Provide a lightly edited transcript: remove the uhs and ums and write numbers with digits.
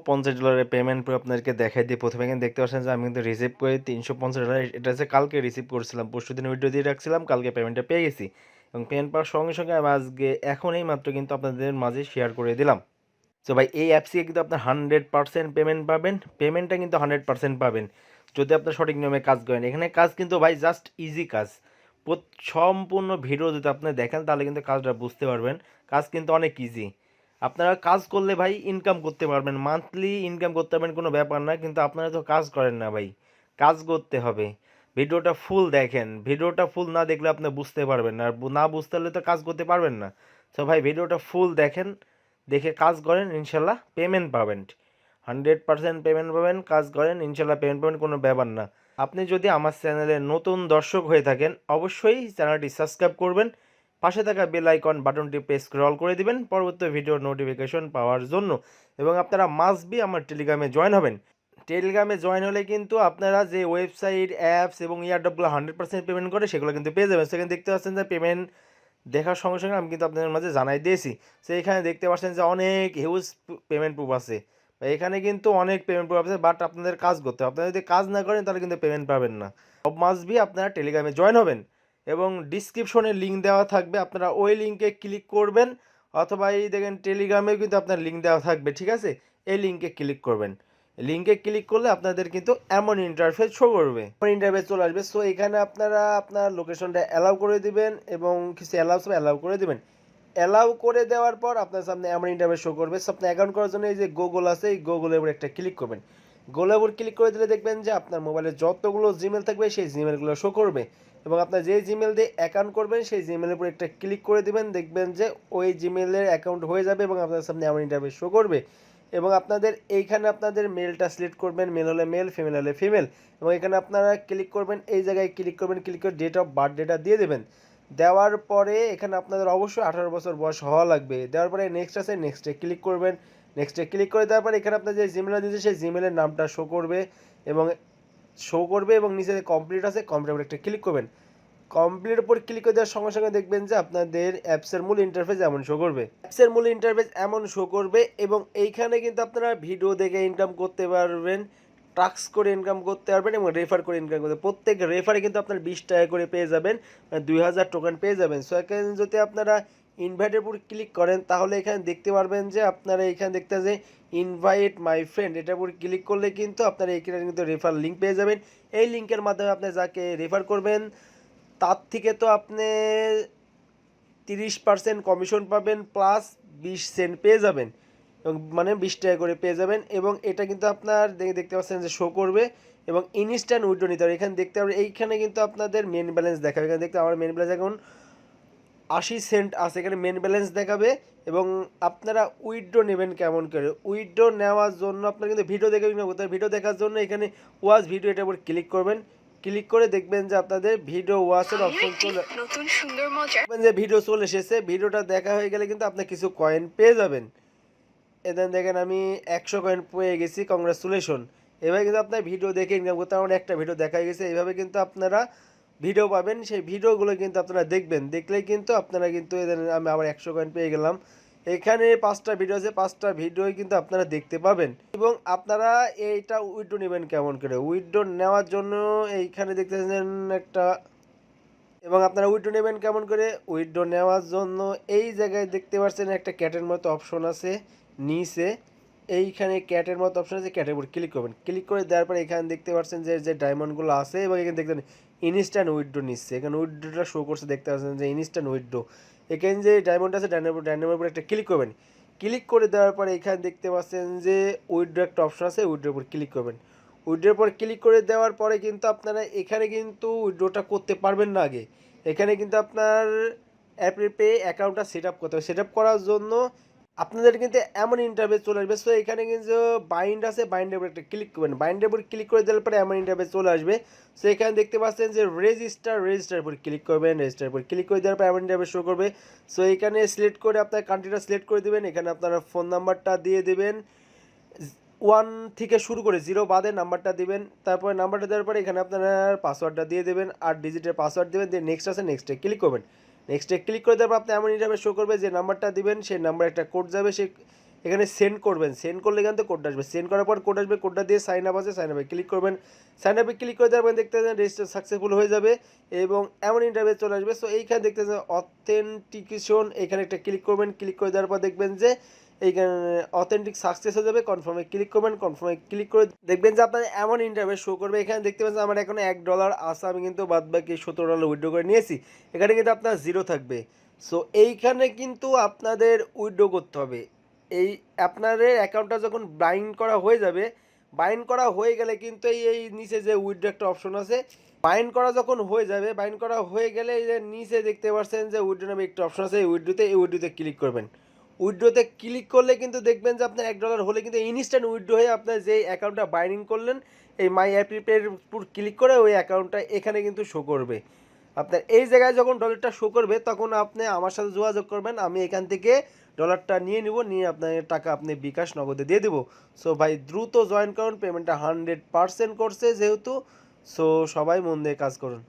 $350 payment পুরো আপনাদেরকে দেখাই দিই। প্রথমে এখানে দেখতে পাচ্ছেন যে আমি কিন্তু রিসিভ করি $350। এটা হচ্ছে কালকে রিসিভ করছিলাম, পরশুদিন উইথড্র দিয়ে রাখছিলাম, কালকে পেমেন্টটা পেয়ে গেছি এবং পেমেন্ট পাওয়ার সঙ্গে সঙ্গে আমি আজকে এখনই মাত্র কিন্তু আপনাদের মাঝে শেয়ার করে দিলাম। তো ভাই এই অ্যাপসে কিন্তু আপনার 100% পেমেন্ট পাবেন, পেমেন্টটা কিন্তু 100% পাবেন যদি আপনার সঠিক নিয়মে কাজ করেন। এখানে কাজ কিন্তু ভাই জাস্ট ইজি কাজ, সম্পূর্ণ ভিডিও যদি আপনি দেখেন তাহলে কিন্তু কাজটা বুঝতে পারবেন। কাজ কিন্তু অনেক ইজি, আপনারা কাজ করলে ভাই ইনকাম করতে পারবেন, মান্থলি ইনকাম করতে পারবেন, কোনো ব্যাপার না। কিন্তু আপনারা তো কাজ করেন না ভাই, কাজ করতে হবে। ভিডিওটা ফুল দেখেন, ভিডিওটা ফুল না দেখলে আপনি বুঝতে পারবেন না, আর না বুঝতে হলে তো কাজ করতে পারবেন না। তো ভাই ভিডিওটা ফুল দেখেন, দেখে কাজ করেন, ইনশাল্লাহ পেমেন্ট পাবেন। 100% পেমেন্ট পাবেন, কাজ করেন ইনশাল্লাহ পেমেন্ট পাবেন, কোনো ব্যাপার না। আপনি যদি আমার চ্যানেলে নতুন দর্শক হয়ে থাকেন অবশ্যই চ্যানেলটি সাবস্ক্রাইব করবেন, পাশে থাকা বেল আইকন বাটনটি স্ক্রল করে দিবেন পরবর্তী ভিডিওর নোটিফিকেশন পাওয়ার জন্য। এবং আপনারা মাস্ট বি আমার টেলিগ্রামে জয়েন হবেন। টেলিগ্রামে জয়েন হলে কিন্তু আপনারা যে ওয়েবসাইট, অ্যাপস এবং ইয়ারড্রপগুলো 100% পেমেন্ট করে সেগুলো কিন্তু পেয়ে যাবেন। সেখানে দেখতে পাচ্ছেন যে পেমেন্ট দেখার সঙ্গে সঙ্গে আমি কিন্তু আপনাদের মাঝে জানাই দিয়েছি। সো এখানে দেখতে পাচ্ছেন যে অনেক হিউজ পেমেন্ট প্রুফ আছে, এখানে কিন্তু অনেক পেমেন্ট প্রুফ আছে, বাট আপনাদের কাজ করতে হবে। আপনারা যদি কাজ না করেন তাহলে কিন্তু পেমেন্ট পাবেন না। মাস্ট বি আপনারা টেলিগ্রামে জয়েন হবেন এবং ডিসক্রিপশনে লিঙ্ক দেওয়া থাকবে, আপনারা ওই লিঙ্কে ক্লিক করবেন, অথবা এই দেখেন টেলিগ্রামেও কিন্তু আপনার লিঙ্ক দেওয়া থাকবে, ঠিক আছে? এই লিঙ্কে ক্লিক করবেন, লিঙ্কে ক্লিক করলে আপনাদের কিন্তু এমন ইন্টারফেস শো করবে, এমন ইন্টারফেস চলে আসবে। সো এখানে আপনারা আপনার লোকেশনটা অ্যালাউ করে দিবেন এবং কিছু অ্যালাউ করে দিবেন। অ্যালাউ করে দেওয়ার পর আপনার সামনে এমন ইন্টারফেস শো করবে। সো আপনি অ্যাকাউন্ট করার জন্য এই যে গুগল আছে, এই গুগলের উপর একটা ক্লিক করবেন। গুগলের উপর ক্লিক করে দিলে দেখবেন যে আপনার মোবাইলে যতগুলো জিমেল থাকবে সেই জিমেলগুলো শো করবে এবং আপনার যে জিমেল দিয়ে অ্যাকাউন্ট করবেন সেই জিমেলের উপর একটা ক্লিক করে দিবেন, দেখবেন যে ওই জিমেলের অ্যাকাউন্ট হয়ে যাবে এবং আপনার সামনে এমন ইন্টারফেস শো করবে। এবং আপনাদের এইখানে আপনাদের মেলটা সিলেক্ট করবেন, মেল হলে মেল, ফিমেল হলে ফিমেল, এবং এখানে আপনারা ক্লিক করবেন, এই জায়গায় ক্লিক করবেন, ক্লিক করে ডেট অফ বার্থ ডেটা দিয়ে দেবেন। দেওয়ার পরে এখানে আপনাদের অবশ্যই 18 বছর বয়স হওয়া লাগবে। দেওয়ার পরে নেক্সট আছে, নেক্সটে ক্লিক করবেন। নেক্সটে ক্লিক করে দেওয়ার পরে এখানে আপনার যে জিমেলটা দিয়েছে সেই জিমেলের নামটা শো করবে এবং নিচে কমপ্লিট আছে, কমপ্লিট উপর একটা ক্লিক করবেন। কমপ্লিট উপর ক্লিক করে দেওয়ার সঙ্গে সঙ্গে দেখবেন যে আপনাদের অ্যাপসের মূল ইন্টারফেস এমন শো করবে, অ্যাপসের মূল ইন্টারফেস এমন শো করবে। এবং এইখানে কিন্তু আপনারা ভিডিও দেখে ইনকাম করতে পারবেন, টাস্ক করে ইনকাম করতে পারবেন এবং রেফার করে ইনকাম করতে। প্রত্যেক রেফারে কিন্তু আপনার 20 টাকা করে পেয়ে যাবেন, 2000 টোকেন পেয়ে যাবেন। সো এখানে যদি আপনারা ইনভাইটের উপর ক্লিক করেন তাহলে এখানে দেখতে পারবেন যে আপনারা এখানে দেখতে যে ইনভাইট মাই ফ্রেন্ড, এটার উপর ক্লিক করলে কিন্তু আপনারা এখানে কিন্তু রেফার লিঙ্ক পেয়ে যাবেন। এই লিঙ্কের মাধ্যমে আপনি যাকে রেফার করবেন তার থেকে তো আপনি 30% কমিশন পাবেন প্লাস 20 সেন্ট পেয়ে যাবেন, এবং মানে 20 টাকা করে পেয়ে যাবেন। এবং এটা কিন্তু আপনার দেখতে পাচ্ছেন যে শো করবে এবং ইনস্ট্যান্ট উইথড্র নিতে হবে। এখানে দেখতে পাবেন এইখানে কিন্তু আপনাদের মেন ব্যালেন্স দেখাবে, এখানে দেখতে আমার মেন ব্যালেন্স এখন 80 সেন্ট আছে, এখানে মেন ব্যালেন্স দেখাবে। এবং আপনারা উইথড্র নেবেন কেমন করে, উইথড্র নেওয়ার জন্য আপনারা কিন্তু ভিডিও দেখে ভিডিও দেখার জন্য এখানে ওয়াচ ভিডিও এটার উপর ক্লিক করবেন। ক্লিক করে দেখবেন যে আপনাদের ভিডিও ওয়াচের অপশন যে ভিডিও চলে এসেছে, ভিডিওটা দেখা হয়ে গেলে কিন্তু আপনি কিছু কয়েন পেয়ে যাবেন। এদের দেখেন আমি 100 কয়েন পেয়ে গেছি, কংগ্রাচুলেশন। এভাবে কিন্তু আপনার ভিডিও দেখে ইনকাম করতে, আমার একটা ভিডিও দেখা গেছে। এইভাবে কিন্তু আপনারা ভিডিও পাবেন, সেই ভিডিওগুলো কিন্তু আপনারা দেখবেন, দেখলেই কিন্তু আপনারা কিন্তু এদের আমি আবার 100 কয়েন পেয়ে গেলাম। এখানে 5টা ভিডিও আছে, 5টা ভিডিওই কিন্তু আপনারা দেখতে পাবেন। এবং আপনারা এইটা উইথড্র নেবেন কেমন করে, উইথড্র নেওয়ার জন্য এইখানে দেখতেছেন একটা, এবং আপনারা উইথড্র নেবেন কেমন করে, উইথড্র নেওয়ার জন্য এই জায়গায় দেখতে পাচ্ছেন একটা ক্যাটের মতো অপশন আছে নিচে, এইখানে ক্যাটের মতো অপশন আছে, ক্যাটের উপর ক্লিক করবেন। ক্লিক করে দেওয়ার পরে এখানে দেখতে পাচ্ছেন যে যে ডায়মন্ডগুলো আছে এবং এখানে দেখতেন ইনস্ট্যান্ট উইথড্র নিচ্ছে, এখানে উইথড্রটা শো করছে, দেখতে পাচ্ছেন যে ইনস্ট্যান্ট উইথড্র। এখানে যে ডায়মন্ড আছে ডায়মন্ডের উপর একটা ক্লিক করবেন। ক্লিক করে দেওয়ার পরে এখানে দেখতে পাচ্ছেন যে উইথড্র একটা অপশন আছে, উইথড্রর উপর ক্লিক করবেন। উইথড্রর উপর ক্লিক করে দেওয়ার পরে কিন্তু আপনারা এখানে কিন্তু উইথড্রটা করতে পারবেন না আগে, এখানে কিন্তু আপনার অ্যাপল পে অ্যাকাউন্টটা সেট আপ করতে হবে। সেট আপ করার জন্য আপনাদের কিন্তু এমন ইন্টারফেস চলে আসবে। সো এখানে কিন্তু বাইন্ড আছে, বাইন্ডের উপর একটা ক্লিক করবেন। বাইন্ডের উপর ক্লিক করে দেওয়ার পরে এমন ইন্টারফেস চলে আসবে। সো এখানে দেখতে পাচ্ছেন যে রেজিস্টার উপর ক্লিক করবেন। রেজিস্টার উপর ক্লিক করে দেওয়ার পর এমন ইন্টারফেস শো করবে। সো এখানে সিলেক্ট করে আপনার কান্ট্রিটা সিলেক্ট করে দেবেন, এখানে আপনারা ফোন নাম্বারটা দিয়ে দেবেন, 1 থেকে শুরু করে 0 বাদে নাম্বারটা দিবেন। তারপরে নাম্বারটা দেওয়ার পরে এখানে আপনারা পাসওয়ার্ডটা দিয়ে দেবেন, 8 ডিজিটের পাসওয়ার্ড দেবেন, দিয়ে নেক্সট আছে, নেক্সটে ক্লিক করবেন। নেক্সটে ক্লিক করে দেওয়ার পর আপনি এমন ইন্টারফেস শো করবে, যে নাম্বারটা দিবেন সেই নাম্বার একটা কোড যাবে, সেই এখানে সেন্ড করবেন, সেন্ড করলে এখান থেকে কোড আসবে, সেন্ড করার পর কোড আসবে, কোডটা দিয়ে সাইন আপ আছে, সাইন আপে ক্লিক করবেন, সাইন আপে ক্লিক করে দেওয়ার পর দেখতে পাচ্ছেন রেজিস্টার সাকসেসফুল হয়ে যাবে এবং এমন ইন্টারভিউ চলে আসবে। সো এইখানে দেখতে পাচ্ছেন অথেন্টিকেশন, এখানে একটা ক্লিক করবেন, ক্লিক করে দেওয়ার পর দেখবেন যে এইখানে অথেন্টিক সাকসেস হয়ে যাবে, কনফার্মে ক্লিক করবেন, কনফার্মে ক্লিক করে দেখবেন যে আপনার এমন ইন্টারভিউ শো করবে। এখানে দেখতে পাচ্ছেন আমার এখনো $1 আছে, আমি কিন্তু বাদ বাকি $17 উইথড্র করে নিয়েছি, এখানে কিন্তু আপনার জিরো থাকবে। সো এইখানে কিন্তু আপনাদের উইথড্র করতে হবে। এই আপনাদের অ্যাকাউন্টটা যখন বাইন্ড করা হয়ে যাবে, বাইন্ড করা হয়ে গেলে কিন্তু এই নিচে যে উইথড্র একটা অপশন আছে, বাইন্ড করা যখন হয়ে যাবে, বাইন্ড করা হয়ে গেলে এই যে নিচে দেখতে পাচ্ছেন যে উইথড্র নামে একটা অপশন আছে, এই উইথড্রোতে ক্লিক করবেন। উইথড্রোতে ক্লিক করলে কিন্তু দেখবেন যে আপনার $1 হলে কিন্তু ইনস্ট্যান্ট উইথড্র হয়ে আপনার যে অ্যাকাউন্টটা বাইন্ডিং করলেন, এই মাই অ্যাপ্রিপের উপর ক্লিক করে ওই অ্যাকাউন্টটা এখানে কিন্তু শো করবে। আপনার এই জায়গায় যখন ডলারটা শো করবে তখন আপনি আমার সাথে যোগাযোগ করবেন, আমি এখান থেকে ডলারটা নিয়ে নিব, নিয়ে আপনার টাকা আপনি বিকাশ নগদে দিয়ে দেবো। সো ভাই দ্রুত জয়েন করুন, পেমেন্টটা 100% করছে যেহেতু। সো সবাই মন দিয়ে কাজ করুন।